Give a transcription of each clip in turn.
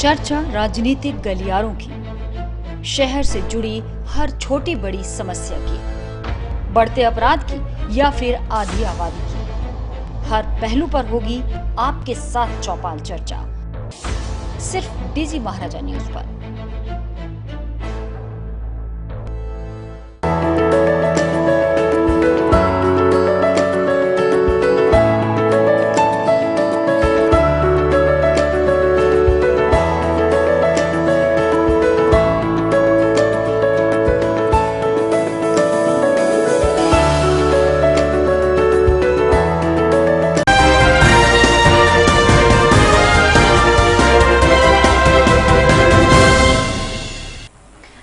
चर्चा राजनीतिक गलियारों की, शहर से जुड़ी हर छोटी बड़ी समस्या की, बढ़ते अपराध की या फिर आधी आबादी की, हर पहलू पर होगी आपके साथ चौपाल चर्चा, सिर्फ डीजी महाराजा न्यूज पर।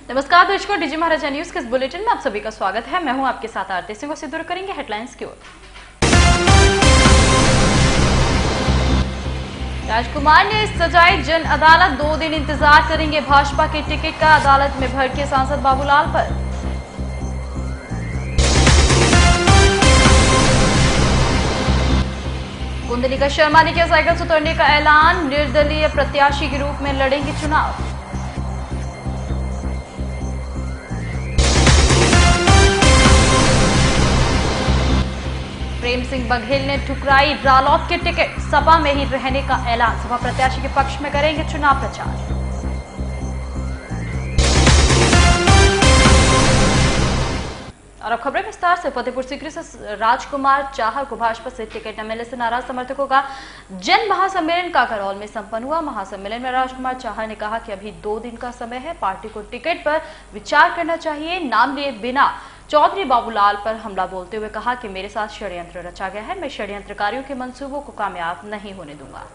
नमस्कार दर्शकों, डीजी महाराजा न्यूज के इस बुलेटिन में आप सभी का स्वागत है। मैं हूं आपके साथ आरती सिंह। दूर करेंगे हेडलाइंस की ओर। राजकुमार ने सजाई जन अदालत, 2 दिन इंतजार करेंगे भाजपा के टिकट का। अदालत में भड़के सांसद बाबूलाल पर। कुंडलिका शर्मा ने किया साइकिल से उतरने का ऐलान, निर्दलीय प्रत्याशी के रूप में लड़ेंगे चुनाव। प्रेम सिंह बघेल ने ठुकराई रालोद के टिकट, सपा में ही रहने का ऐलान। सपा प्रत्याशी के पक्ष में करेंगे चुनाव प्रचार। और अब खबरें विस्तार से। फतेहपुर सीकरी से राजकुमार चाहर को भाजपा से टिकट न मिलने से नाराज समर्थकों का जन महासम्मेलन काकरौल में संपन्न हुआ। महासम्मेलन में राजकुमार चाहर ने कहा कि अभी 2 दिन का समय है, पार्टी को टिकट पर विचार करना चाहिए। नाम लिए बिना चौधरी बाबूलाल पर हमला बोलते हुए कहा कि मेरे साथ षड्यंत्र रचा गया है, मैं षड्यंत्रकारियों के मंसूबों को कामयाब नहीं होने दूंगा।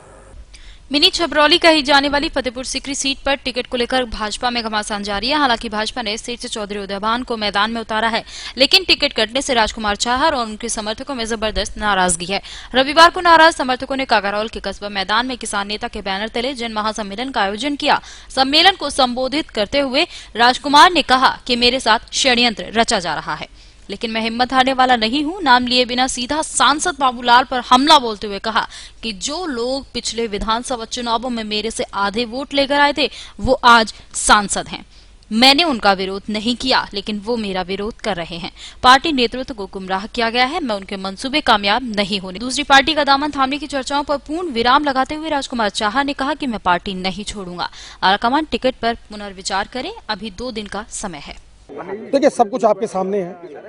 मिनी छबरौली कही जाने वाली फतेहपुर सीकरी सीट पर टिकट को लेकर भाजपा में घमासान जारी है। हालांकि भाजपा ने इस सीट से चौधरी उदयभान को मैदान में उतारा है, लेकिन टिकट कटने से राजकुमार चाहर और उनके समर्थकों में जबरदस्त नाराजगी है। रविवार को नाराज समर्थकों ने काकरौल के कस्बा मैदान में किसान नेता के बैनर तले जन महासम्मेलन का आयोजन किया। सम्मेलन को संबोधित करते हुए राजकुमार ने कहा कि मेरे साथ षड्यंत्र रचा जा रहा है, लेकिन मैं हिम्मत हारने वाला नहीं हूं। नाम लिए बिना सीधा सांसद बाबूलाल पर हमला बोलते हुए कहा कि जो लोग पिछले विधानसभा चुनावों में मेरे से आधे वोट लेकर आए थे, वो आज सांसद हैं। मैंने उनका विरोध नहीं किया, लेकिन वो मेरा विरोध कर रहे हैं। पार्टी नेतृत्व को गुमराह किया गया है, मैं उनके मंसूबे कामयाब नहीं होने। दूसरी पार्टी का दामन थामने की चर्चाओं पर पूर्ण विराम लगाते हुए राजकुमार चाहर ने कहा कि मैं पार्टी नहीं छोड़ूंगा। आलाकमान टिकट पर पुनर्विचार करें, अभी 2 दिन का समय है। देखिए, सब कुछ आपके सामने है।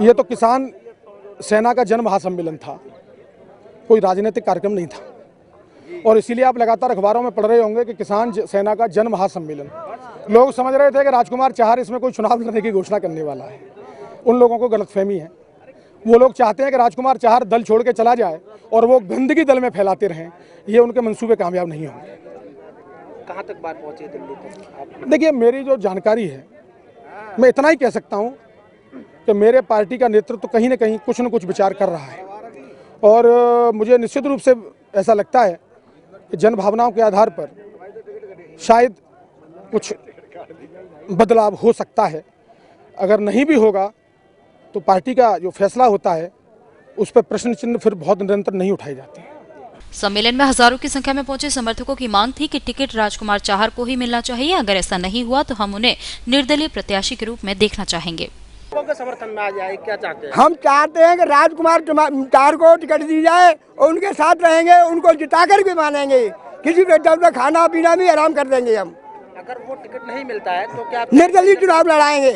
ये तो किसान सेना का जन महासम्मेलन था, कोई राजनीतिक कार्यक्रम नहीं था। और इसीलिए आप लगातार अखबारों में पढ़ रहे होंगे कि किसान सेना का जन महासम्मेलन। लोग समझ रहे थे कि राजकुमार चाहर इसमें कोई चुनाव लड़ने की घोषणा करने वाला है। उन लोगों को गलतफहमी है। वो लोग चाहते हैं कि राजकुमार चाहर दल छोड़ के चला जाए और वो गंदगी दल में फैलाते रहें। ये उनके मंसूबे कामयाब नहीं होंगे। कहाँ तक बात पहुँची दिल्ली तक? देखिए, मेरी जो जानकारी है, मैं इतना ही कह सकता हूं कि मेरे पार्टी का नेतृत्व कहीं न कहीं कुछ न कुछ विचार कर रहा है। और मुझे निश्चित रूप से ऐसा लगता है कि जन भावनाओं के आधार पर शायद कुछ बदलाव हो सकता है। अगर नहीं भी होगा तो पार्टी का जो फैसला होता है उस पर प्रश्न चिन्ह फिर बहुत निरंतर नहीं उठाए जाते हैं। सम्मेलन में हजारों की संख्या में पहुंचे समर्थकों की मांग थी कि टिकट राजकुमार चाहर को ही मिलना चाहिए। अगर ऐसा नहीं हुआ तो हम उन्हें निर्दलीय प्रत्याशी के रूप में देखना चाहेंगे। के समर्थन में आ जाए, क्या चाहते हैं? हम चाहते हैं कि राजकुमार चाहर को टिकट दी जाए और उनके साथ रहेंगे, उनको जिताकर भी मानेंगे। किसी वेटर में खाना पीना भी आराम कर देंगे हम। अगर वो टिकट नहीं मिलता है तो क्या निर्दलीय चुनाव लड़ाएंगे?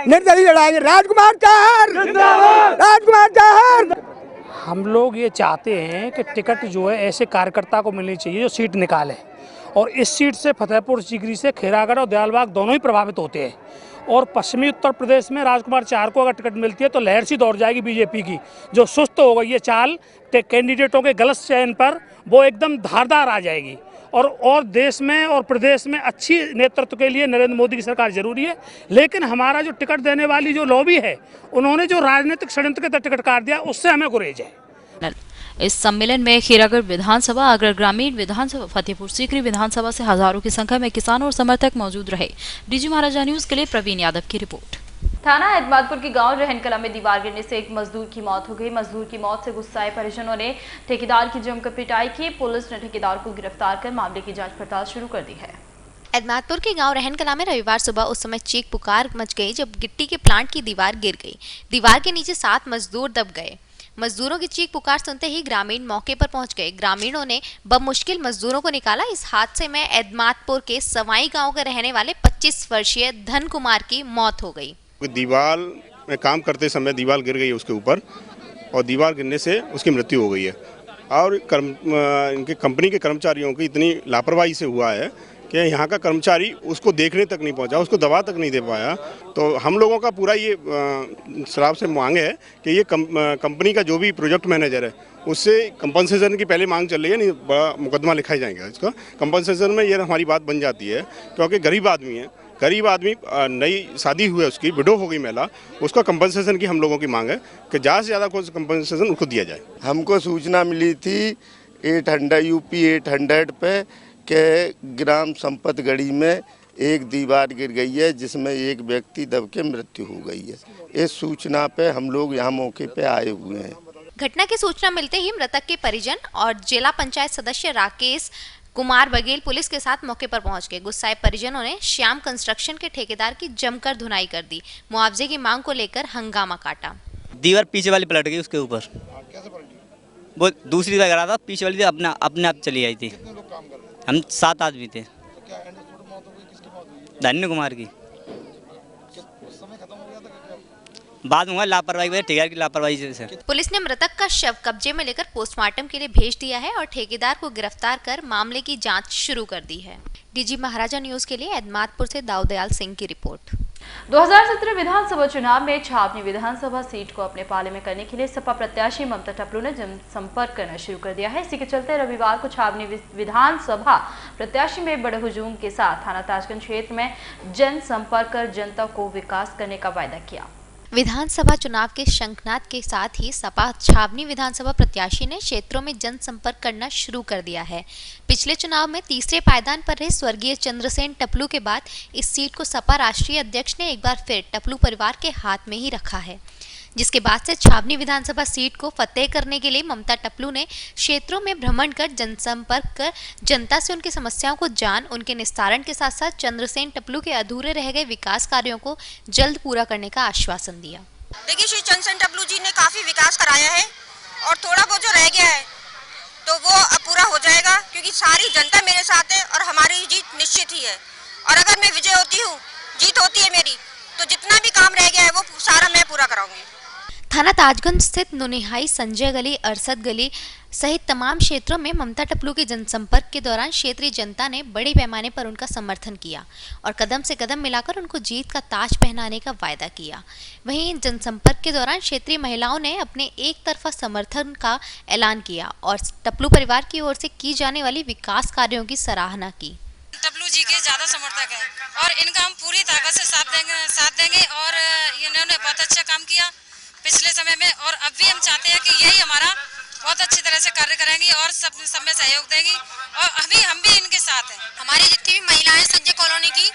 निर्दलीय लड़ाएंगे। राजकुमार चाहर, राजकुमार चाहर। हम लोग ये चाहते हैं कि टिकट जो है ऐसे कार्यकर्ता को मिलनी चाहिए जो सीट निकाले, और इस सीट से फतेहपुर सीकरी से खैरागढ़ और दयालबाग दोनों ही प्रभावित होते हैं। और पश्चिमी उत्तर प्रदेश में राजकुमार चाहर को अगर टिकट मिलती है तो लहर सी दौड़ जाएगी बीजेपी की, जो सुस्त हो गई है चाल कैंडिडेटों के गलत चयन पर, वो एकदम धारदार आ जाएगी। और देश में और प्रदेश में अच्छी नेतृत्व के लिए नरेंद्र मोदी की सरकार जरूरी है। लेकिन हमारा जो टिकट देने वाली जो लॉबी है, उन्होंने जो राजनीतिक षड्यंत्र के तहत टिकट काट दिया, उससे हमें गुरेज है। इस सम्मेलन में खैरागढ़ विधानसभा, आगरा ग्रामीण विधानसभा, फतेहपुर सीकरी विधानसभा से हजारों की संख्या में किसान और समर्थक मौजूद रहे। डीजी महाराजा न्यूज के लिए प्रवीण यादव की रिपोर्ट। थाना एतमादपुर की गांव रहनकला में दीवार गिरने से एक मजदूर की मौत हो गई। मजदूर की मौत से गुस्साए परिजनों ने ठेकेदार की जमकर पिटाई की। पुलिस ने ठेकेदार को गिरफ्तार कर मामले की जांच पड़ताल शुरू कर दी है। एतमादपुर के गांव रहनकला में रविवार सुबह उस समय चीख पुकार मच गई जब गिट्टी के प्लांट की दीवार गिर गई। दीवार के नीचे 7 मजदूर दब गए। मजदूरों की चीख पुकार सुनते ही ग्रामीण मौके पर पहुंच गए। ग्रामीणों ने बमुश्किल मजदूरों को निकाला। इस हादसे में एतमादपुर के सवाई गांव के रहने वाले 25 वर्षीय धन कुमार की मौत हो गई। दीवार में काम करते समय दीवार गिर गई है उसके ऊपर और दीवार गिरने से उसकी मृत्यु हो गई है। और इनके कंपनी के कर्मचारियों की इतनी लापरवाही से हुआ है कि यहाँ का कर्मचारी उसको देखने तक नहीं पहुँचा, उसको दवा तक नहीं दे पाया। तो हम लोगों का पूरा ये शराब से मांग है कि ये कंपनी का जो भी प्रोजेक्ट मैनेजर है उससे कंपनसेशन की पहले मांग चल रही है, नहीं बड़ा मुकदमा लिखा ही जाएगा इसका। कंपनसेशन में ये हमारी बात बन जाती है क्योंकि गरीब आदमी है, गरीब आदमी नई शादी हुई है, उसकी विडो हो गई महिला, उसका कंपनसेशन की हम लोगों की मांग है कि ज़्यादा से ज़्यादा कोई कंपनसेशन उसको दिया जाए। हमको सूचना मिली थी 800 यूपी 800 पे के ग्राम संपत गढ़ी में एक दीवार गिर गई है जिसमें एक व्यक्ति दब के मृत्यु हो गई है। इस सूचना पे हम लोग यहाँ मौके पे आए हुए हैं। घटना की सूचना मिलते ही मृतक के परिजन और जिला पंचायत सदस्य राकेश कुमार बघेल पुलिस के साथ मौके पर पहुंच गए। गुस्साए परिजनों ने श्याम कंस्ट्रक्शन के ठेकेदार की जमकर धुनाई कर दी। मुआवजे की मांग को लेकर हंगामा काटा। दीवार पीछे वाली पलट गई, उसके ऊपर वो दूसरी जगह रहा था, पीछे वाली अपने आप चली आई थी। हम 7 आदमी थे। धन्य कुमार की बाद में लापरवाही, ठेकेदार की लापरवाही से। पुलिस ने मृतक का शव कब्जे में लेकर पोस्टमार्टम के लिए भेज दिया है और ठेकेदार को गिरफ्तार कर मामले की जांच शुरू कर दी है। डीजी महाराजा न्यूज के लिए एतमादपुर से दाऊदयाल सिंह की रिपोर्ट। 2017 विधानसभा चुनाव में छावनी विधानसभा सीट को अपने पाले में करने के लिए सपा प्रत्याशी ममता टपलू ने जनसंपर्क करना शुरू कर दिया है। इसी के चलते रविवार को छावनी विधानसभा प्रत्याशी में बड़े हुजूम के साथ थाना ताजगंज क्षेत्र में जनसंपर्क कर जनता को विकास करने का वायदा किया। विधानसभा चुनाव के शंखनाद के साथ ही सपा छावनी विधानसभा प्रत्याशी ने क्षेत्रों में जनसंपर्क करना शुरू कर दिया है। पिछले चुनाव में तीसरे पायदान पर रहे स्वर्गीय चंद्रसेन टपलू के बाद इस सीट को सपा राष्ट्रीय अध्यक्ष ने एक बार फिर टपलू परिवार के हाथ में ही रखा है, जिसके बाद से छावनी विधानसभा सीट को फतेह करने के लिए ममता टपलू ने क्षेत्रों में भ्रमण कर जनसंपर्क कर जनता से उनकी समस्याओं को जान उनके निस्तारण के साथ साथ चंद्रसेन टपलू के अधूरे रह गए विकास कार्यों को जल्द पूरा करने का आश्वासन दिया। देखिए, श्री चंद्रसेन टपलू जी ने काफी विकास कराया है और थोड़ा बहुत जो रह गया है तो वो अब पूरा हो जाएगा, क्योंकि सारी जनता मेरे साथ है और हमारी जीत निश्चित ही है। और अगर मैं विजय होती हूँ, जीत होती है मेरी, तो जितना भी काम रह गया है वो सारा मैं पूरा कराऊंगी। थाना ताजगंज स्थित नुनिहाई, संजय गली, अरसद गली सहित तमाम क्षेत्रों में ममता टपलू के जनसंपर्क के दौरान क्षेत्रीय जनता ने बड़े पैमाने पर उनका समर्थन किया और कदम से कदम मिलाकर उनको जीत का ताज पहनाने का वायदा किया। वहीं जनसंपर्क के दौरान क्षेत्रीय महिलाओं ने अपने एक तरफा समर्थन का ऐलान किया और टपलू परिवार की ओर से की जाने वाली विकास कार्यों की सराहना की। टपलू जी के ज़्यादा समर्थक हैं और इनका हम पूरी ताकत से साथ देंगे और इन्होंने बहुत अच्छा काम किया पिछले समय में और अब भी हम चाहते हैं कि यही हमारा बहुत अच्छी तरह से कार्य करेंगी और सब में सहयोग देंगी और हम भी इनके साथ हैं। हमारी जितनी भी महिलाएं संजय कॉलोनी की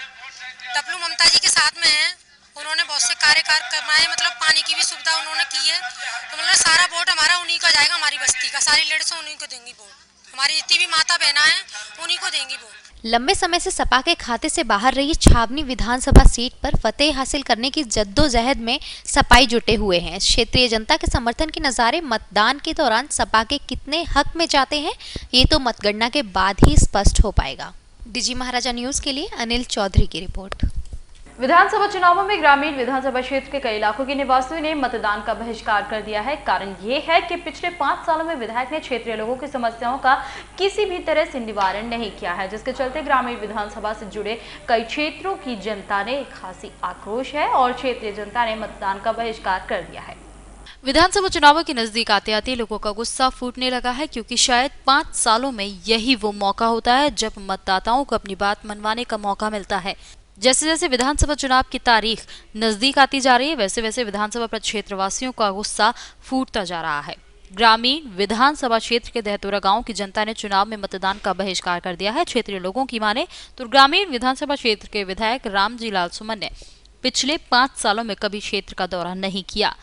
टपलू ममता जी के साथ में हैं, उन्होंने बहुत से कार्य करवाए, मतलब पानी की भी सुविधा उन्होंने की है। तो मतलब सारा वोट हमारा उन्हीं का जाएगा, हमारी बस्ती का सारी लेडीज उन्हीं को देंगी वोट, हमारी जितनी भी माता बहना है उन्हीं को देंगी वोट। लंबे समय से सपा के खाते से बाहर रही छावनी विधानसभा सीट पर फतेह हासिल करने की जद्दोजहद में सपाई जुटे हुए हैं। क्षेत्रीय जनता के समर्थन के नज़ारे मतदान के दौरान सपा के कितने हक में जाते हैं ये तो मतगणना के बाद ही स्पष्ट हो पाएगा। डीजी महाराजा न्यूज के लिए अनिल चौधरी की रिपोर्ट। विधानसभा चुनावों में ग्रामीण विधानसभा क्षेत्र के कई इलाकों के निवासियों ने मतदान का बहिष्कार कर दिया है। कारण ये है कि पिछले 5 सालों में विधायक ने क्षेत्रीय लोगों की समस्याओं का किसी भी तरह से निवारण नहीं किया है, जिसके चलते ग्रामीण विधानसभा से जुड़े कई क्षेत्रों की जनता ने खासी आक्रोश है और क्षेत्रीय जनता ने मतदान का बहिष्कार कर दिया है। विधानसभा चुनावों के नजदीक आते आते लोगों का गुस्सा फूटने लगा है, क्योंकि शायद 5 सालों में यही वो मौका होता है जब मतदाताओं को अपनी बात मनवाने का मौका मिलता है। जैसे जैसे विधानसभा चुनाव की तारीख नजदीक आती जा रही है, वैसे वैसे विधानसभा क्षेत्रवासियों का गुस्सा फूटता जा रहा है। ग्रामीण विधानसभा क्षेत्र के दहतोरा गांव की जनता ने चुनाव में मतदान का बहिष्कार कर दिया है। क्षेत्रीय लोगों की माने तो ग्रामीण विधानसभा क्षेत्र के विधायक रामजी लाल सुमन ने पिछले 5 सालों में कभी क्षेत्र का दौरा नहीं किया,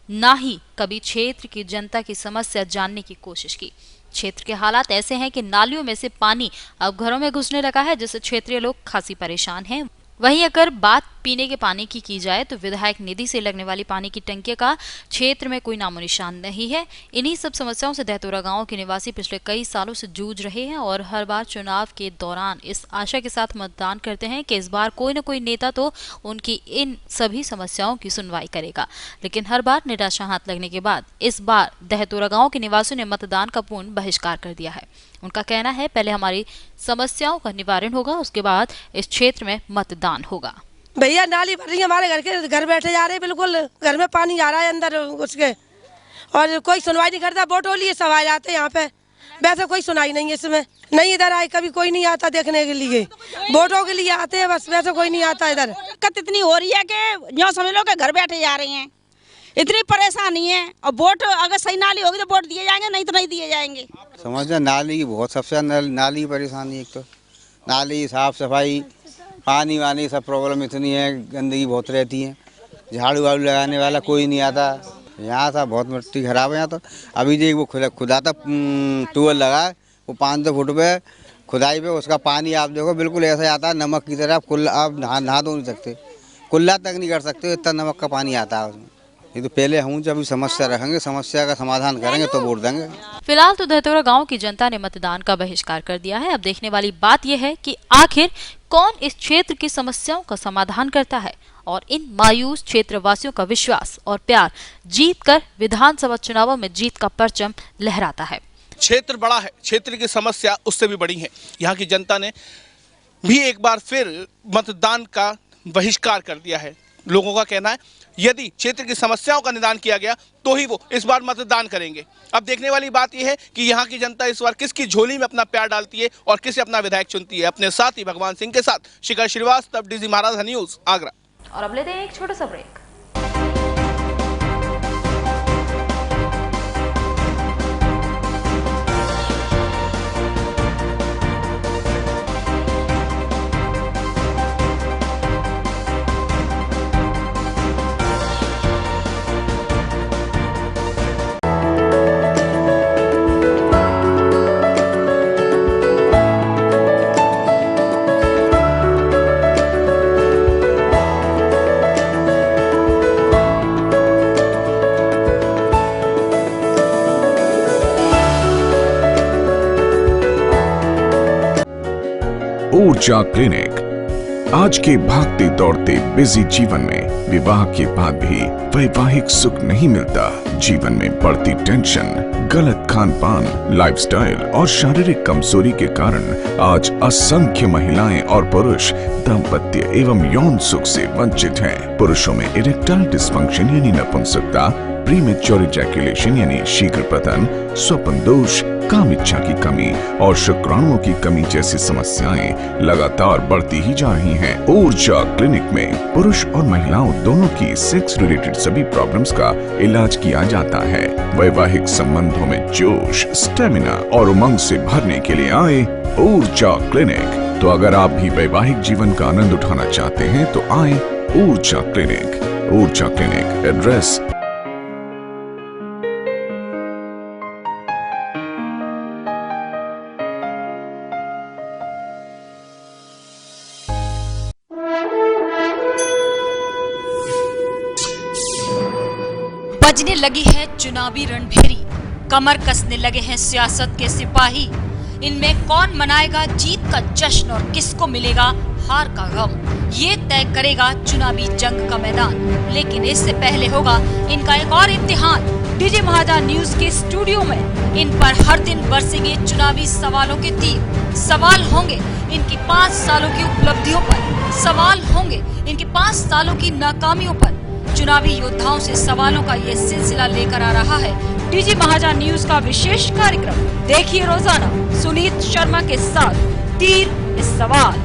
ना ही कभी क्षेत्र की जनता की समस्या जानने की कोशिश की। क्षेत्र के हालात ऐसे हैं कि नालियों में से पानी अब घरों में घुसने लगा है, जिससे क्षेत्रीय लोग खासी परेशान हैं। वहीं अगर बात पीने के पानी की जाए तो विधायक निधि से लगने वाली पानी की टंकी का क्षेत्र में कोई नामो निशान नहीं है। इन्हीं सब समस्याओं से दहतोरा गांव के निवासी पिछले कई सालों से जूझ रहे हैं और हर बार चुनाव के दौरान इस आशा के साथ मतदान करते हैं कि इस बार कोई न कोई नेता तो उनकी इन सभी समस्याओं की सुनवाई करेगा। लेकिन हर बार निराशा हाथ लगने के बाद इस बार दहतोरा गांव के निवासियों ने मतदान का पूर्ण बहिष्कार कर दिया है। उनका कहना है, पहले हमारी समस्याओं का निवारण होगा, उसके बाद इस क्षेत्र में मतदान होगा। भैया नाली भर रही है हमारे घर बैठे जा रहे हैं, बिल्कुल घर में पानी आ रहा है अंदर उसके, और कोई सुनवाई नहीं करता। वोट हो लिए सब आ जाते हैं यहाँ पे, वैसे कोई सुनाई नहीं है इसमें। नहीं इधर आए, कभी कोई नहीं आता देखने के लिए, वोटों के लिए आते हैं बस, वैसे कोई नहीं आता इधर। दिक्कत इतनी हो रही है कि जो समझ लो कि घर बैठे जा रहे हैं, इतनी परेशानी है। और वोट अगर सही नाली होगी तो वोट दिए जाएंगे, नहीं तो नहीं दिए जाएंगे। समझना नाली की बहुत सबसे नाली परेशानी, एक तो नाली साफ सफाई, पानी वानी सब प्रॉब्लम इतनी है, गंदगी बहुत रहती है, झाड़ू वाड़ू लगाने वाला कोई नहीं आता। यहाँ था बहुत मिट्टी खराब है यहाँ तो। अभी देख वो खुदा था ट्यूबवेल लगा, वो 500 फुट पे खुदाई पे, उसका पानी आप देखो बिल्कुल ऐसा आता है नमक की तरह। आप नहा धो नहीं सकते, कुल्ला तक नहीं कर सकते, इतना नमक का पानी आता है उसमें। ये तो पहले हम जब समस्या रखेंगे, समस्या का समाधान करेंगे तो वोट देंगे। फिलहाल तो दहतोरा गांव की जनता ने मतदान का बहिष्कार कर दिया है। अब देखने वाली बात यह है कि आखिर कौन इस क्षेत्र की समस्याओं का समाधान करता है और इन मायूस क्षेत्रवासियों का विश्वास और प्यार जीत कर विधानसभा चुनावों में जीत का परचम लहराता है। क्षेत्र बड़ा है, क्षेत्र की समस्या उससे भी बड़ी है। यहाँ की जनता ने भी एक बार फिर मतदान का बहिष्कार कर दिया है। लोगों का कहना है यदि क्षेत्र की समस्याओं का निदान किया गया तो ही वो इस बार मतदान करेंगे। अब देखने वाली बात यह है कि यहाँ की जनता इस बार किसकी झोली में अपना प्यार डालती है और किसे अपना विधायक चुनती है। अपने साथी भगवान सिंह के साथ शिखर श्रीवास्तव, डीजी महाराज न्यूज, आगरा। और अब लेते हैं एक छोटा सा ब्रेक। ऊर्जा क्लिनिक। आज के भागते दौड़ते बिजी जीवन में विवाह के बाद भी वैवाहिक सुख नहीं मिलता। जीवन में बढ़ती टेंशन, गलत खान पान, लाइफस्टाइल और शारीरिक कमजोरी के कारण आज असंख्य महिलाएं और पुरुष दाम्पत्य एवं यौन सुख से वंचित हैं। पुरुषों में इरेक्टाइल डिस्फंक्शन यानी नपुंसकता, प्रीमेच्योर इजैकुलेशन यानी शीघ्र पतन, स्वप्न दोष, काम इच्छा की कमी और शुक्राणुओं की कमी जैसी समस्याएं लगातार बढ़ती ही जा रही हैं। ऊर्जा क्लिनिक में पुरुष और महिलाओं दोनों की सेक्स रिलेटेड सभी प्रॉब्लम्स का इलाज किया जाता है। वैवाहिक संबंधों में जोश, स्टेमिना और उमंग से भरने के लिए आए ऊर्जा क्लिनिक। तो अगर आप भी वैवाहिक जीवन का आनंद उठाना चाहते हैं तो आए ऊर्जा क्लिनिक। ऊर्जा क्लिनिक, एड्रेस बजने लगी है चुनावी रणभेरी, कमर कसने लगे हैं सियासत के सिपाही। इनमें कौन मनाएगा जीत का जश्न और किसको मिलेगा हार का गम, ये तय करेगा चुनावी जंग का मैदान। लेकिन इससे पहले होगा इनका एक और इम्तिहान। डीजी महाराज न्यूज के स्टूडियो में इन पर हर दिन बरसेंगे चुनावी सवालों के तीर। सवाल होंगे इनकी 5 सालों की उपलब्धियों पर, सवाल होंगे इनकी 5 सालों की नाकामियों पर। चुनावी योद्धाओं से सवालों का ये सिलसिला लेकर आ रहा है डीजी महाराज न्यूज का विशेष कार्यक्रम। देखिए रोजाना सुनीत शर्मा के साथ तीर इस सवाल।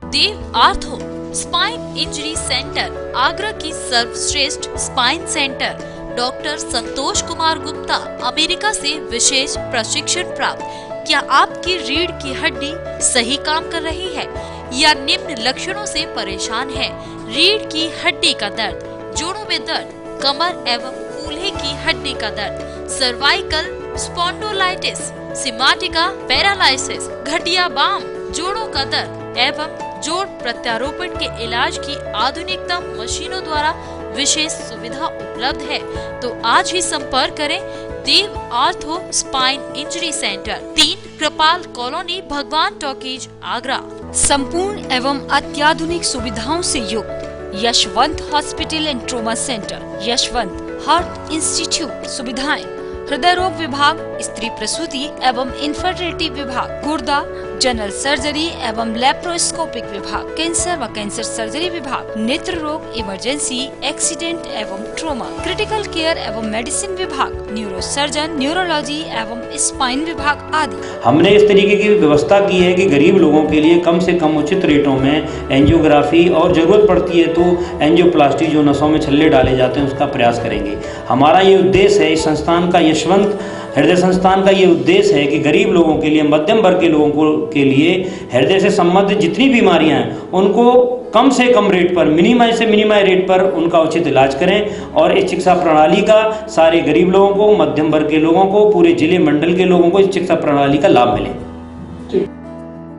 Dev ortho spine injury centre, Agra की सर्वश्रेष्ठ spine centre. Doctor Santosh Kumar Gupta, America से विशेष प्रशिक्षण प्राप्त। क्या आपकी रीढ़ की हड्डी सही काम कर रही है या निम्न लक्षणों से परेशान है? रीढ़ की हड्डी का दर्द, जोड़ों में दर्द, कमर एवं कूल्हे की हड्डी का दर्द, सर्वाइकल स्पॉन्डिलोलाइटिस, सिमाटिका पैरालाइसिस, घटिया बाम, जोड़ों का दर्द एवं जोड़ प्रत्यारोपण के इलाज की आधुनिकतम मशीनों द्वारा विशेष सुविधा उपलब्ध है। तो आज ही संपर्क करें देव आर्थो स्पाइन इंजरी सेंटर, 3 कृपाल कॉलोनी, भगवान टॉकीज, आगरा। संपूर्ण एवं अत्याधुनिक सुविधाओं से युक्त Yashwant hospital and trauma centre, Yashwant heart institute सुविधाएं, हृदय रोग विभाग, स्त्री प्रसूति एवं इन्फर्टिलिटी विभाग, गुर्दा जनरल सर्जरी एवं लेप्रोस्कोपिक विभाग, कैंसर व कैंसर सर्जरी विभाग, नेत्र रोग, इमरजेंसी, एक्सीडेंट एवं ट्रोमा, क्रिटिकल केयर एवं मेडिसिन विभाग, न्यूरो सर्जन, न्यूरोलॉजी एवं स्पाइन विभाग आदि। हमने इस तरीके की व्यवस्था की है कि गरीब लोगों के लिए कम से कम उचित रेटों में एंजियोग्राफी और जरूरत पड़ती है तो एंजियोप्लास्टी जो नसों में छल्ले डाले जाते हैं उसका प्रयास करेंगे। हमारा ये उद्देश्य है, इस संस्थान का, यशवंत हृदय संस्थान का ये उद्देश्य है कि गरीब लोगों के लिए, मध्यम वर्ग के लोगों के लिए हृदय से संबंधित जितनी बीमारियां हैं उनको कम से कम रेट पर, मिनिमम से मिनिमम रेट पर उनका उचित इलाज करें और इस चिकित्सा प्रणाली का सारे गरीब लोगों को, मध्यम वर्ग के लोगों को, पूरे जिले मंडल के लोगों को इस चिकित्सा प्रणाली का लाभ मिले।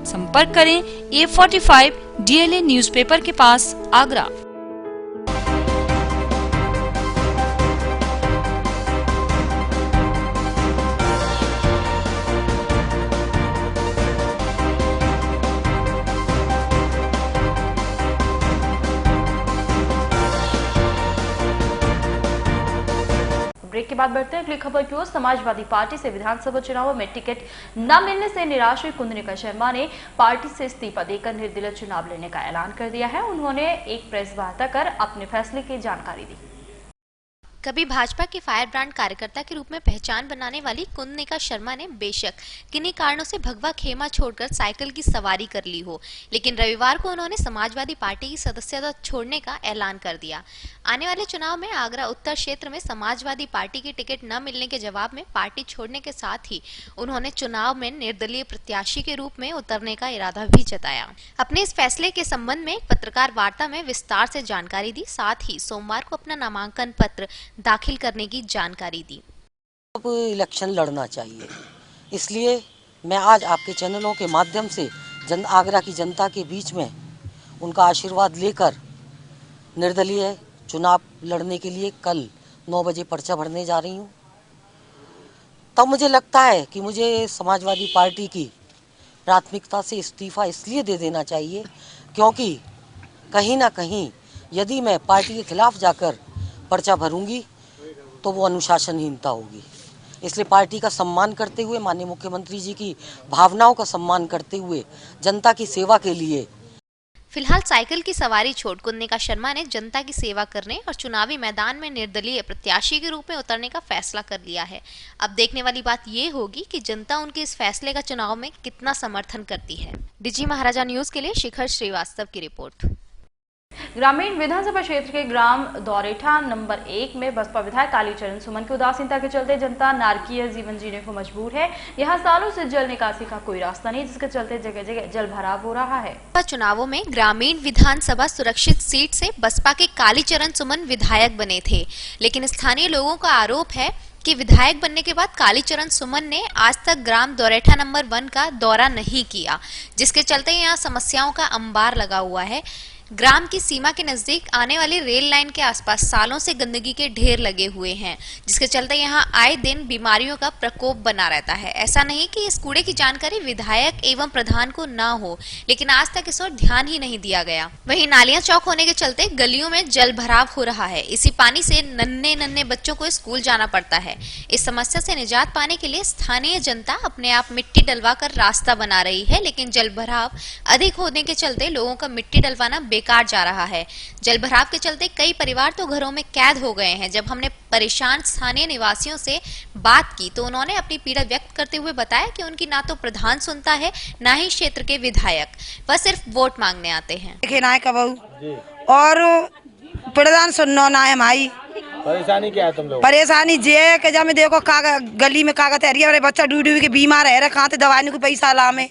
संपर्क करें A45 DLA न्यूज़पेपर के पास, आगरा। ब्रेक के बाद बढ़ते हैं अगली खबर की ओर। समाजवादी पार्टी से विधानसभा चुनावों में टिकट न मिलने से निराश हुई कुंदनिका शर्मा ने पार्टी से इस्तीफा देकर निर्दलीय चुनाव लड़ने का ऐलान कर दिया है। उन्होंने एक प्रेस वार्ता कर अपने फैसले की जानकारी दी। कभी भाजपा के फायर ब्रांड कार्यकर्ता के रूप में पहचान बनाने वाली कुंदनिका शर्मा ने बेशक किन्हीं कारणों से भगवा खेमा छोड़कर साइकिल की सवारी कर ली हो, लेकिन रविवार को उन्होंने समाजवादी पार्टी की सदस्यता छोड़ने का ऐलान कर दिया। आने वाले चुनाव में आगरा उत्तर क्षेत्र में समाजवादी पार्टी की टिकट न मिलने के जवाब में पार्टी छोड़ने के साथ ही उन्होंने चुनाव में निर्दलीय प्रत्याशी के रूप में उतरने का इरादा भी जताया। अपने इस फैसले के संबंध में पत्रकार वार्ता में विस्तार से जानकारी दी, साथ ही सोमवार को अपना नामांकन पत्र दाखिल करने की जानकारी दी। अब इलेक्शन लड़ना चाहिए, इसलिए मैं आज आपके चैनलों के माध्यम से आगरा की जनता के बीच में उनका आशीर्वाद लेकर निर्दलीय चुनाव लड़ने के लिए कल 9 बजे पर्चा भरने जा रही हूँ। तब मुझे लगता है कि मुझे समाजवादी पार्टी की प्राथमिकता से इस्तीफा इसलिए दे देना चाहिए क्योंकि कहीं ना कहीं यदि मैं पार्टी के खिलाफ जाकर पर्चा भरूंगी तो वो अनुशासनहीनता होगी। इसलिए पार्टी का सम्मान करते हुए, माननीय मुख्यमंत्री जी की भावनाओं का सम्मान करते हुए, जनता की सेवा के लिए फिलहाल साइकिल की सवारी छोड़ कुंदनिका शर्मा ने जनता की सेवा करने और चुनावी मैदान में निर्दलीय प्रत्याशी के रूप में उतरने का फैसला कर लिया है। अब देखने वाली बात ये होगी कि जनता उनके इस फैसले का चुनाव में कितना समर्थन करती है। डीजी महाराजा न्यूज के लिए शिखर श्रीवास्तव की रिपोर्ट। ग्रामीण विधानसभा क्षेत्र के ग्राम दौरेठा नंबर 1 में बसपा विधायक कालीचरण सुमन की उदासीनता के चलते जनता नारकीय जीवन जीने को मजबूर है। यहाँ सालों से जल निकासी का कोई रास्ता नहीं, जिसके चलते जगह जगह जल भराव हो रहा है। चुनावों में ग्रामीण विधानसभा सुरक्षित सीट से बसपा के कालीचरण सुमन विधायक बने थे, लेकिन स्थानीय लोगों का आरोप है कि विधायक बनने के बाद कालीचरण सुमन ने आज तक ग्राम दौरेठा नंबर 1 का दौरा नहीं किया, जिसके चलते यहाँ समस्याओं का अंबार लगा हुआ है। ग्राम की सीमा के नजदीक आने वाली रेल लाइन के आसपास सालों से गंदगी के ढेर लगे हुए हैं, जिसके चलते यहाँ आए दिन बीमारियों का प्रकोप बना रहता है। ऐसा नहीं कि इस कूड़े की जानकारी विधायक एवं प्रधान को ना हो, लेकिन आज तक इस ओर ध्यान ही नहीं दिया गया। वहीं नालियां चौक होने के चलते गलियों में जल भराव हो रहा है। इसी पानी से नन्हे नन्हे बच्चों को स्कूल जाना पड़ता है। इस समस्या से निजात पाने के लिए स्थानीय जनता अपने आप मिट्टी डलवा कर रास्ता बना रही है, लेकिन जल भराव अधिक होने के चलते लोगों का मिट्टी डलवाना बेकार जा रहा है। जल भराव के चलते कई परिवार तो घरों में कैद हो गए हैं। जब हमने परेशान स्थानीय निवासियों से बात की तो उन्होंने अपनी पीड़ा व्यक्त करते हुए बताया कि उनकी ना तो प्रधान सुनता है, ना ही क्षेत्र के विधायक, वह सिर्फ वोट मांगने आते हैं। और प्रधान सुनना ना है हमारी, परेशानी क्या है तुम लोग? परेशानी ये है कि जब मैं देखो गली में कागज है मेरे बच्चा डूबी के बीमार है कहाँ से दवाई को पैसा ला में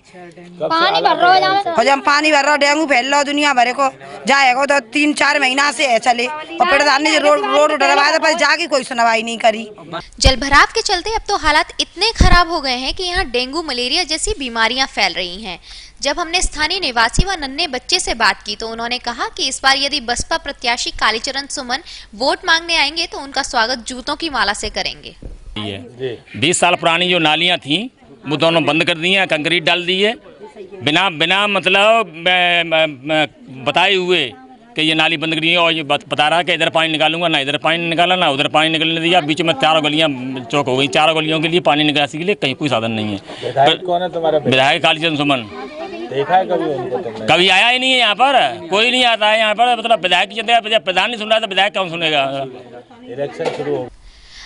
पानी भर रहा है और जब पानी भर रहा डेंगू फैल रहा दुनिया भरे को जाएगा तो 3-4 महीना से है चले और प्रधान ने रोड डलवाया था पर जाके कोई सुनवाई नहीं करी। जलभराव के चलते अब तो हालात इतने खराब हो गए हैं कि यहाँ डेंगू मलेरिया जैसी बीमारियां फैल रही हैं। जब हमने स्थानीय निवासी व नन्हे बच्चे से बात की तो उन्होंने कहा कि इस बार यदि बसपा प्रत्याशी कालीचरण सुमन वोट मांगने आएंगे तो उनका स्वागत जूतों की माला से करेंगे। 20 साल पुरानी जो नालियां थी वो दोनों बंद कर दी हैं, कंक्रीट डाल दी है, बिना मतलब बताए हुए कि ये नाली बंद करी है और ये बता रहा है कि इधर पानी निकालूंगा, ना इधर पानी निकाला ना उधर पानी निकलने दिया। बीच में 4 गलियां चौक हो गई, 4 गलियों के लिए पानी निकासी के लिए कहीं कोई साधन नहीं है। विधायक कौन है तुम्हारा? विधायक कालीचरण सुमन। देखा है कभी उनको? कभी आया ही नहीं है यहाँ पर, कोई नहीं आता है यहाँ पर। मतलब विधायक की जनता प्रधान नहीं सुन रहा था, विधायक कौन सुनेगा? इलेक्शन शुरू हो।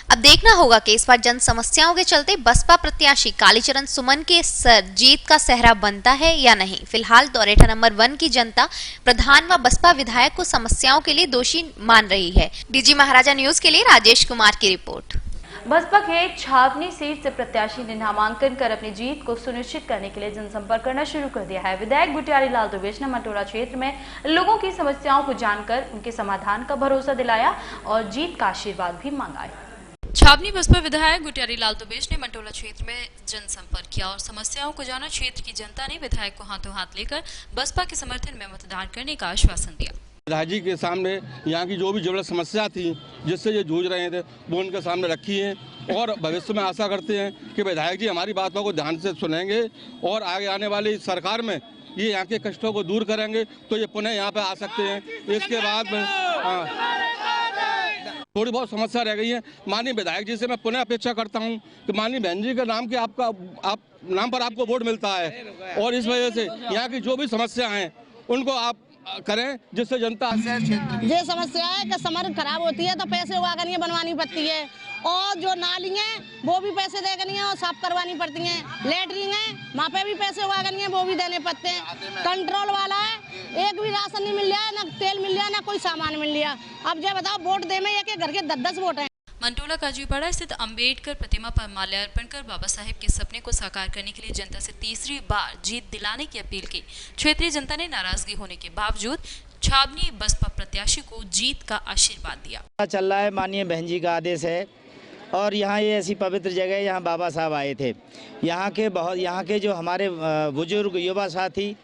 अब देखना होगा कि इस बार जन समस्याओं के चलते बसपा प्रत्याशी कालीचरण सुमन के सर जीत का सेहरा बनता है या नहीं। फिलहाल दौरेठा नंबर 1 की जनता प्रधान व बसपा विधायक को समस्याओं के लिए दोषी मान रही है। डीजी महाराजा न्यूज के लिए राजेश कुमार की रिपोर्ट। बसपा के छावनी सीट से प्रत्याशी ने नामांकन कर अपनी जीत को सुनिश्चित करने के लिए जनसंपर्क करना शुरू कर दिया है। विधायक गुटियारी लाल दुबेश ने मंटोला क्षेत्र में लोगों की समस्याओं को जानकर उनके समाधान का भरोसा दिलाया और जीत का आशीर्वाद भी मांगा। छावनी बसपा विधायक गुटियारी लाल दुबेश ने मंटोला क्षेत्र में जनसंपर्क किया और समस्याओं को जाना। क्षेत्र की जनता ने विधायक को हाथों हाथ लेकर बसपा के समर्थन में मतदान करने का आश्वासन दिया। विधायक जी के सामने यहाँ की जो भी जरूरत समस्या थी जिससे ये जूझ रहे थे वो उनके सामने रखी है और भविष्य में आशा करते हैं कि विधायक जी हमारी बातों को ध्यान से सुनेंगे और आगे आने वाली सरकार में ये यहाँ के कष्टों को दूर करेंगे तो ये पुनः यहाँ पे आ सकते हैं। इसके बाद में थोड़ी बहुत समस्या रह गई है। माननीय विधायक जी से मैं पुनः अपेक्षा करता हूं कि माननीय बहन जी के नाम के आप नाम पर आपको वोट मिलता है और इस वजह से यहाँ की जो भी समस्या हैं उनको आप करें जिससे जनता। ये समस्या है कि समर खराब होती है तो पैसे उगा कर बनवानी पड़ती है और जो नाली है वो भी पैसे दे करनी है और साफ करवानी पड़ती हैं। लेटरिन है वहाँ पे भी पैसे उगा करनी है वो भी देने पड़ते हैं। कंट्रोल वाला है एक भी राशन नहीं मिल रहा है, ना तेल मिल रहा है, ना कोई सामान मिल रहा। अब जो बताओ वोट दे में एक घर के 10-10 वोट है। मंटोला काजूपाड़ा स्थित अंबेडकर प्रतिमा पर माल्यार्पण कर बाबा साहेब के सपने को साकार करने के लिए जनता से तीसरी बार जीत दिलाने की अपील की। क्षेत्रीय जनता ने नाराजगी होने के बावजूद छावनी बसपा प्रत्याशी को जीत का आशीर्वाद दिया। चल रहा है, माननीय बहन जी का आदेश है और यहाँ ये ऐसी पवित्र जगह है, यहाँ बाबा साहब आए थे। यहाँ के जो हमारे बुजुर्ग युवा साथी,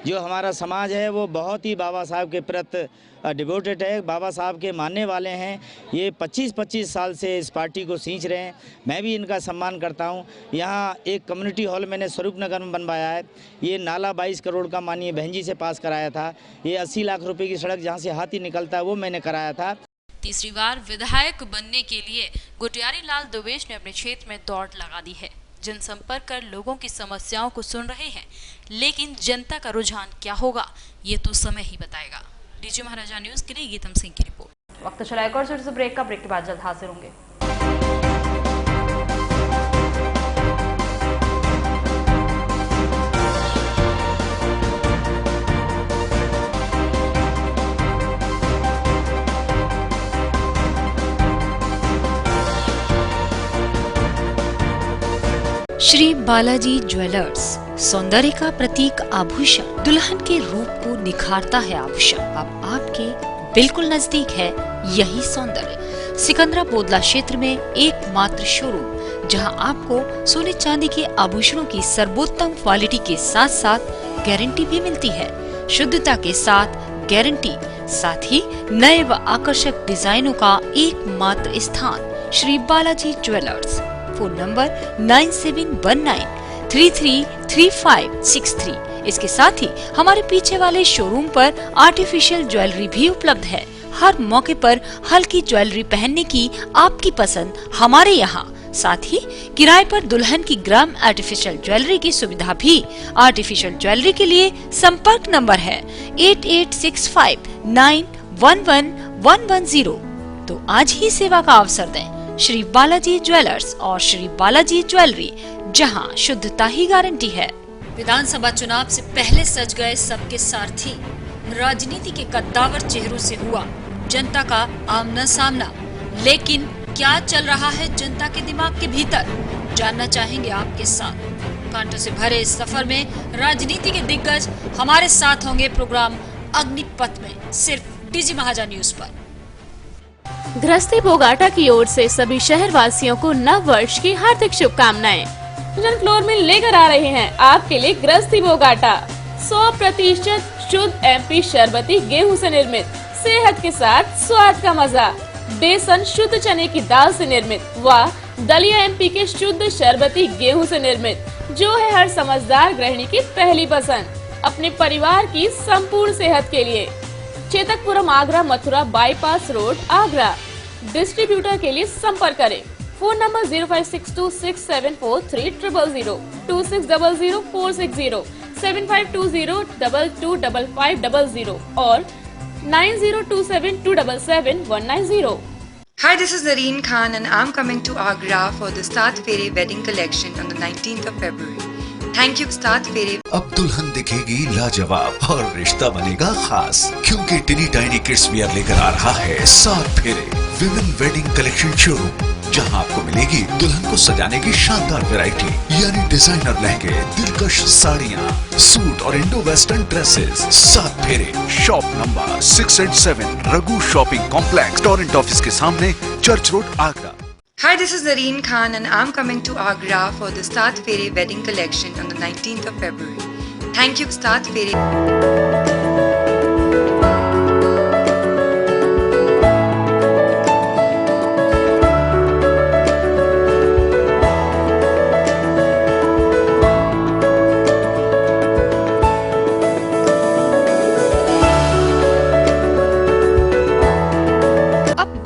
जो हमारा समाज है वो बहुत ही बाबा साहब के प्रति डिवोटेड है, बाबा साहब के मानने वाले हैं। ये 25-25 साल से इस पार्टी को सींच रहे हैं। मैं भी इनका सम्मान करता हूं। यहाँ एक कम्युनिटी हॉल मैंने स्वरूप नगर में बनवाया है। ये नाला 22 करोड़ का माननीय बहन जी से पास कराया था। ये 80 लाख रुपए की सड़क जहाँ से हाथी निकलता है वो मैंने कराया था। तीसरी बार विधायक बनने के लिए गुटियारी लाल दुबेश ने अपने क्षेत्र में दौड़ लगा दी है। जनसंपर्क कर लोगों की समस्याओं को सुन रहे हैं, लेकिन जनता का रुझान क्या होगा ये तो समय ही बताएगा। डीजी महाराजा न्यूज के लिए गीतम सिंह की रिपोर्ट। वक्त चला एक और छोटे से ब्रेक का। ब्रेक के बाद जल्द हाजिर होंगे। श्री बालाजी ज्वेलर्स, सौंदर्य का प्रतीक आभूषण, दुल्हन के रूप को निखारता है आभूषण। अब आपके बिल्कुल नजदीक है यही सौंदर्य। सिकंदरा बोदला क्षेत्र में एकमात्र शोरूम जहां आपको सोने चांदी के आभूषणों की सर्वोत्तम क्वालिटी के साथ साथ गारंटी भी मिलती है। शुद्धता के साथ गारंटी, साथ ही नए व आकर्षक डिजाइनों का एकमात्र स्थान Shri Balaji jewellers. Phone number 9719333563। इसके साथ ही हमारे पीछे वाले शोरूम पर आर्टिफिशियल ज्वेलरी भी उपलब्ध है। हर मौके पर हल्की ज्वेलरी पहनने की आपकी पसंद हमारे यहाँ। साथ ही किराए पर दुल्हन की ग्राम आर्टिफिशियल ज्वेलरी की सुविधा भी। आर्टिफिशियल ज्वेलरी के लिए संपर्क नंबर है 8865911110। तो आज ही सेवा का अवसर दें। श्री बालाजी ज्वेलर्स और श्री बालाजी ज्वेलरी, जहां शुद्धता ही गारंटी है। विधानसभा चुनाव से पहले सज गए सबके सारथी, राजनीति के कद्दावर चेहरों से हुआ जनता का आमना सामना। लेकिन क्या चल रहा है जनता के दिमाग के भीतर, जानना चाहेंगे आपके साथ। कांटों से भरे इस सफर में राजनीति के दिग्गज हमारे साथ होंगे प्रोग्राम अग्निपथ में, सिर्फ डीजी महाराजा न्यूज पर। गृहस्थी बोगाटा की ओर से सभी शहर वासियों को नव वर्ष की हार्दिक शुभकामनाएं। फ्लोर मिल लेकर आ रहे हैं आपके लिए गृहस्थी बोगाटा 100% शुद्ध MP शरबती गेहूं से निर्मित, सेहत के साथ स्वाद का मजा। बेसन शुद्ध चने की दाल से निर्मित व दलिया MP के शुद्ध शरबती गेहूं से निर्मित, जो है हर समझदार गृहिणी की पहली पसंद। अपने परिवार की संपूर्ण सेहत के लिए Chetakpuram Agra Mathura bypass road Agra. Distributor के लिए संपर्क करें। फोन नंबर 0562674300, 2600 7520225500 और 9027277190. Hi, this is Nareen Khan and I'm coming to Agra for the Staat Fere wedding collection on the 19th of February. Thank you, Staat Fere. अब दुल्हन दिखेगी लाजवाब और रिश्ता बनेगा खास, क्योंकि टिनी टाइनी किड्स वियर लेकर आ रहा है स्टात फेरे विमेन वेडिंग कलेक्शन शोरूम, जहां आपको मिलेगी दुल्हन को सजाने की शानदार वैरायटी, यानी डिजाइनर लहंगे, दिलकश साड़ियां, सूट और इंडो वेस्टर्न ड्रेसेस। स्टात फेरे, shop number 6 and 7, Raghu shopping complex, torrent office के सामने, church road, Agra. Hi, this is Nareen Khan and I'm coming to Agra for the Staat Fere wedding collection on the 19th of February. Thank you, Staat Fere.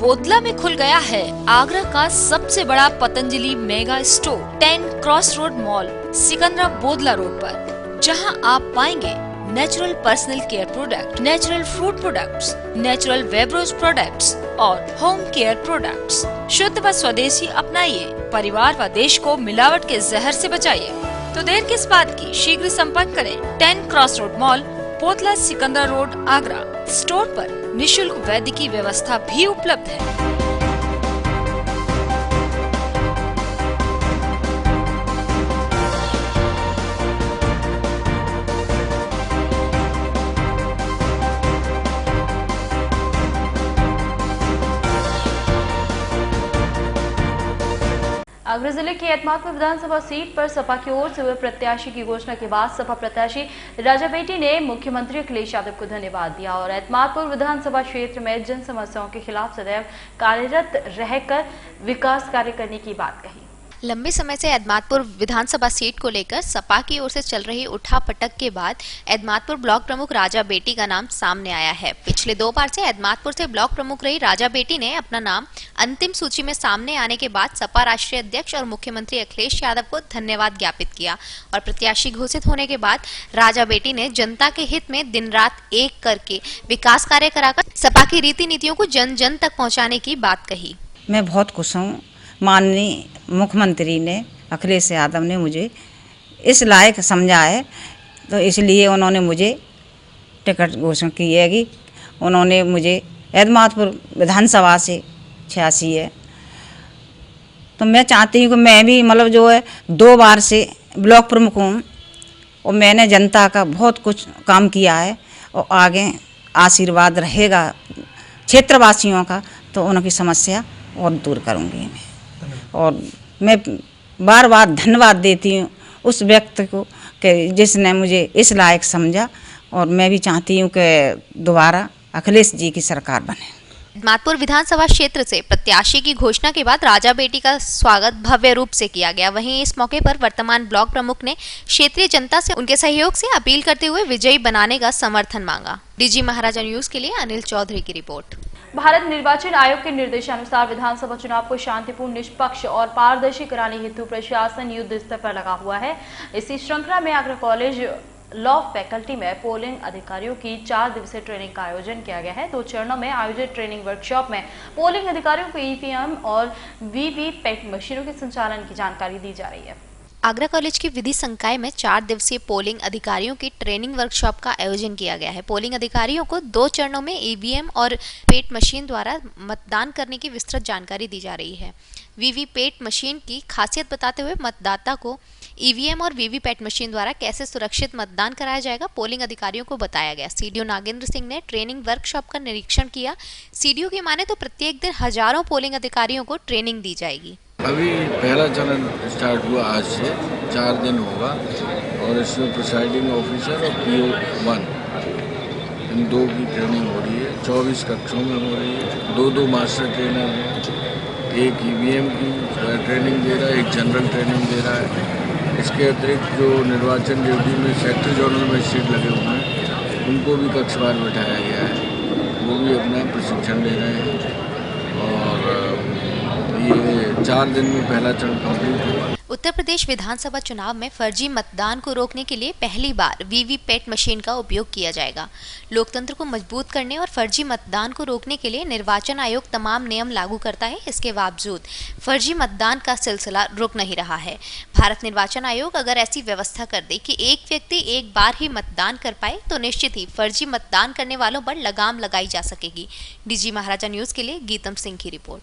Bodla में खुल गया है आगरा का सबसे बड़ा Patanjali mega store 10 cross road mall, Sikandra Bodla road पर, जहां आप पाएंगे natural personal care product, natural fruit products, natural beverages products और होम केयर प्रोडक्ट्स। शुद्ध व स्वदेशी अपनाइए, परिवार व देश को मिलावट के जहर से बचाइए। तो देर किस बात की, शीघ्र संपर्क करें। 10 cross road mall, Bodla, Sikandra road, Agra. Store पर निशुल्क वैद्य की व्यवस्था भी उपलब्ध है। आगरा जिले की एतमादपुर विधानसभा सीट पर सपा की ओर से हुए प्रत्याशी की घोषणा के बाद सपा प्रत्याशी राजा बेटी ने मुख्यमंत्री अखिलेश यादव को धन्यवाद दिया और एतमादपुर विधानसभा क्षेत्र में जन समस्याओं के खिलाफ सदैव कार्यरत रहकर विकास कार्य करने की बात कही। लंबे समय से एतमादपुर विधानसभा सीट को लेकर सपा की ओर से चल रही उठापटक के बाद एतमादपुर ब्लॉक प्रमुख राजा बेटी का नाम सामने आया है। पिछले 2 बार से एतमादपुर से ब्लॉक प्रमुख रही राजा बेटी ने अपना नाम अंतिम सूची में सामने आने के बाद सपा राष्ट्रीय अध्यक्ष और मुख्यमंत्री अखिलेश यादव को धन्यवाद ज्ञापित किया और प्रत्याशी घोषित होने के बाद राजा बेटी ने जनता के हित में दिन रात एक करके विकास कार्य कराकर सपा की रीति नीतियों को जन जन तक पहुँचाने की बात कही। मैं बहुत खुश हूँ, माननीय मुख्यमंत्री ने, अखिलेश यादव ने मुझे इस लायक समझा है, तो इसलिए उन्होंने मुझे टिकट घोषणा की है कि उन्होंने मुझे एतमादपुर विधानसभा से 86 है, तो मैं चाहती हूँ कि मैं भी मतलब जो है 2 बार से ब्लॉक प्रमुख हूँ और मैंने जनता का बहुत कुछ काम किया है और आगे आशीर्वाद रहेगा क्षेत्रवासियों का, तो उनकी समस्या और दूर करूँगी मैं। और मैं बार बार धन्यवाद देती हूँ उस व्यक्ति को कि जिसने मुझे इस लायक समझा, और मैं भी चाहती हूँ कि दोबारा अखिलेश जी की सरकार बने। एतमादपुर विधानसभा क्षेत्र से प्रत्याशी की घोषणा के बाद राजा बेटी का स्वागत भव्य रूप से किया गया। वहीं इस मौके पर वर्तमान ब्लॉक प्रमुख ने क्षेत्रीय जनता से उनके सहयोग से अपील करते हुए विजयी बनाने का समर्थन मांगा। डीजी महाराजा न्यूज के लिए अनिल चौधरी की रिपोर्ट। भारत निर्वाचन आयोग के निर्देशानुसार विधानसभा चुनाव को शांतिपूर्ण, निष्पक्ष और पारदर्शी कराने हेतु प्रशासन युद्ध स्तर पर लगा हुआ है। इसी श्रृंखला में आगरा कॉलेज लॉ फैकल्टी में पोलिंग अधिकारियों की 4 दिवसीय ट्रेनिंग का आयोजन किया गया है। 2 चरणों में आयोजित ट्रेनिंग वर्कशॉप में पोलिंग अधिकारियों को ईवीएम और वीवीपैट मशीनों के संचालन की जानकारी दी जा रही है। आगरा कॉलेज के विधि संकाय में 4 दिवसीय पोलिंग अधिकारियों की ट्रेनिंग वर्कशॉप का आयोजन किया गया है। पोलिंग अधिकारियों को 2 चरणों में ईवीएम और पेट मशीन द्वारा मतदान करने की विस्तृत जानकारी दी जा रही है। वीवीपैट मशीन की खासियत बताते हुए मतदाता को ईवीएम और वीवीपैट मशीन द्वारा कैसे सुरक्षित मतदान कराया जाएगा पोलिंग अधिकारियों को बताया गया। सीडीओ नागेंद्र सिंह ने ट्रेनिंग वर्कशॉप का निरीक्षण किया। सीडीओ की माने तो प्रत्येक दिन हजारों पोलिंग अधिकारियों को ट्रेनिंग दी जाएगी। अभी पहला चरण स्टार्ट हुआ, आज से 4 दिन होगा और इसमें प्रिसाइडिंग ऑफिसर और PO1 इन 2 की ट्रेनिंग हो रही है। 24 कक्षों में हो रही है। 2 मास्टर ट्रेनर हैं, एक EVM की ट्रेनिंग दे रहा है, एक जनरल ट्रेनिंग दे रहा है। इसके अतिरिक्त जो निर्वाचन ड्यूटी में सेक्टर जोनल मजिस्ट्रेट लगे हुए हैं उनको भी कक्षवार बैठाया गया है, वो भी अपना प्रशिक्षण ले रहे हैं और ये 4 दिन में पहला चरण कंप्लीट हुआ। उत्तर प्रदेश विधानसभा चुनाव में फर्जी मतदान को रोकने के लिए पहली बार वीवीपैट मशीन का उपयोग किया जाएगा। लोकतंत्र को मजबूत करने और फर्जी मतदान को रोकने के लिए निर्वाचन आयोग तमाम नियम लागू करता है। इसके बावजूद फर्जी मतदान का सिलसिला रुक नहीं रहा है। भारत निर्वाचन आयोग अगर ऐसी व्यवस्था कर दे कि एक व्यक्ति एक बार ही मतदान कर पाए तो निश्चित ही फर्जी मतदान करने वालों पर लगाम लगाई जा सकेगी। डीजी महाराजा न्यूज के लिए गीतम सिंह की रिपोर्ट।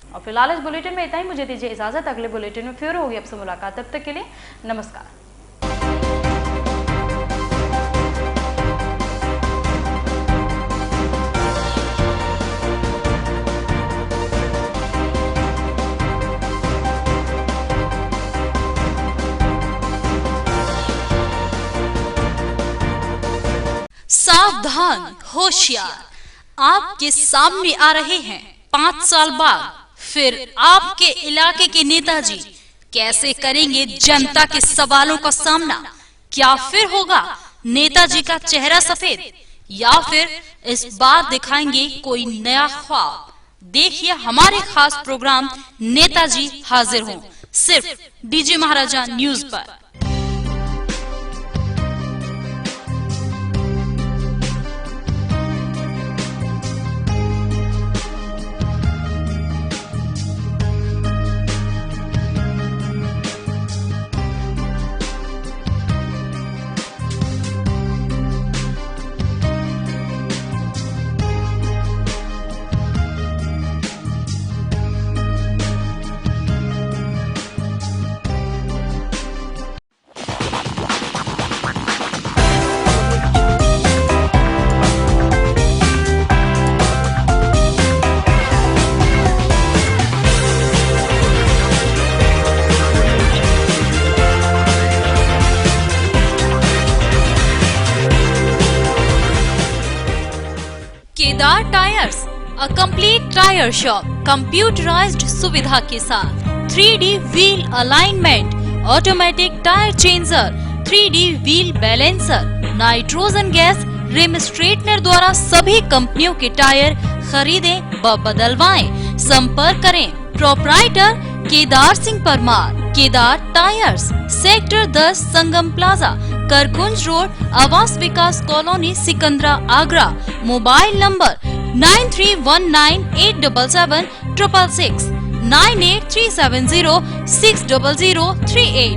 और फिलहाल इस बुलेटिन में इतना ही। मुझे दीजिए इजाजत, अगले बुलेटिन में फिर होगी आपसे मुलाकात। तब तक के लिए नमस्कार। सावधान, होशियार, आपके सामने आ रहे हैं 5 साल बाद फिर आपके इलाके के नेताजी कैसे करेंगे जनता के सवालों का सामना। क्या फिर होगा नेताजी का चेहरा सफेद या फिर इस बार दिखाएंगे कोई नया ख्वाब। देखिए हमारे खास प्रोग्राम नेताजी हाजिर हों, सिर्फ डीजे महाराजा न्यूज पर। Kedar tyres, a complete tyre shop computerised सुविधा के साथ 3D wheel alignment, automatic tyre changer, 3D wheel balancer, nitrogen gas rim straightener द्वारा सभी कंपनियों के टायर खरीदें व बदलवाएं। संपर्क करें proprietor Kedar Singh Parmar, Kedar tyres, sector 10 Sangam plaza, Karkunj road, Awas Vikas colony, Sikandra, Agra. Mobile number 9319877666, 9837060038।